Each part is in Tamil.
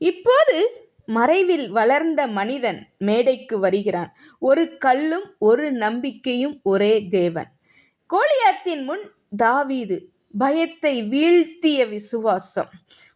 இப்போது மறைவில் வளர்ந்த மனிதன் மேடைக்கு வருகிறான். ஒரு கல்லும் ஒரு நம்பிக்கையும் ஒரே தேவன். கோலியாத்தின் முன் தாவீது பயத்தை வீழ்த்திய விசுவாசம்.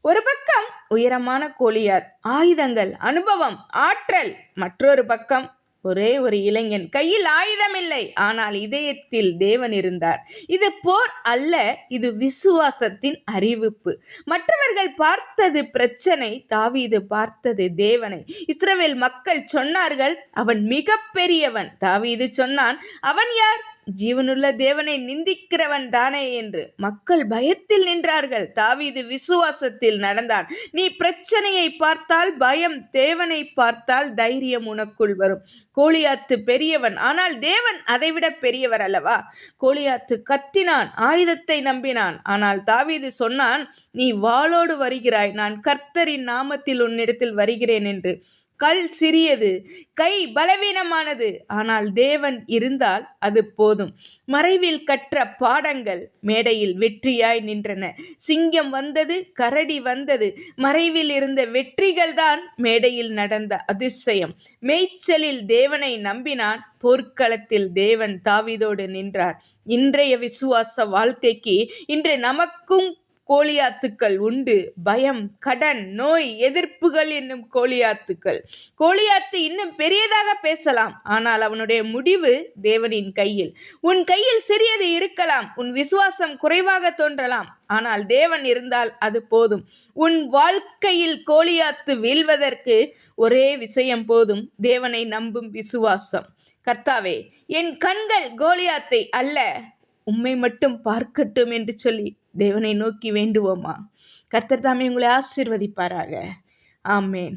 ஒரு பக்கம் உயரமான கோலியாத், ஆயுதங்கள், அனுபவம், ஆற்றல். மற்றொரு பக்கம் ஒரே ஒரு இளைஞன், கையில் ஆயுதம் இல்லை, ஆனால் இதயத்தில் தேவன் இருந்தார். இது போர் அல்ல, இது விசுவாசத்தின் அறிவிப்பு. மற்றவர்கள் பார்த்தது பிரச்சனை, தாவீது பார்த்தது தேவனை. இஸ்ரவேல் மக்கள் சொன்னார்கள், அவன் மிக பெரியவன். தாவீது சொன்னான், அவன் யார்? ஜீவனுள்ள தேவனை நிந்திக்கிறவன் தானே என்று. மக்கள் பயத்தில் நின்றார்கள், தாவீது விசுவாசத்தில் நடந்தான். நீ பிரச்சனையை பார்த்தால் பயம், தேவனை பார்த்தால் தைரியம் உனக்குள் வரும். கோலியாத்து பெரியவன், ஆனால் தேவன் அதைவிட பெரியவர் அல்லவா? கோலியாத்து கத்தினான், ஆயுதத்தை நம்பினான். ஆனால் தாவீது சொன்னான், நீ வாளோடு வருகிறாய், நான் கர்த்தரின் நாமத்தில் உன்னிடத்தில் வருகிறேன் என்று. கல் சிறியது, கை பலவீனமானது, ஆனால் தேவன் இருந்தால் அது போதும். மறைவில் கற்ற பாடங்கள் மேடையில் வெற்றியாய் நின்றன. சிங்கம் வந்தது, கரடி வந்தது, மறைவில் இருந்த வெற்றிகள் தான் மேடையில் நடந்த அதிசயம். மேய்ச்சலில் தேவனை நம்பினான், போர்க்களத்தில் தேவன் தாவீதோடு நின்றார். இன்றைய விசுவாச வாழ்க்கைக்கு இன்று நமக்கும் கோலியாத்துக்கள் உண்டு. பயம், கடன், நோய், எதிர்ப்புகள் என்னும் கோலியாத்துக்கள். கோலியாத்து இன்னும் பெரியதாக பேசலாம், ஆனால் அவனுடைய முடிவு தேவனின் கையில். உன் கையில் சிறியது இருக்கலாம், உன் விசுவாசம் குறைவாக தோன்றலாம், ஆனால் தேவன் இருந்தால் அது போதும். உன் வாழ்க்கையில் கோலியாத்து வீழ்வதற்கு ஒரே விஷயம் போதும், தேவனை நம்பும் விசுவாசம். கர்த்தாவே, என் கண்கள் கோலியாத்தை அல்ல, உம்மை மட்டும் பார்க்கட்டும் என்று சொல்லி தேவனை நோக்கி வேண்டுவோமா? கர்த்தர் தாமே உங்களை ஆசீர்வதிப்பாராக. ஆமேன்.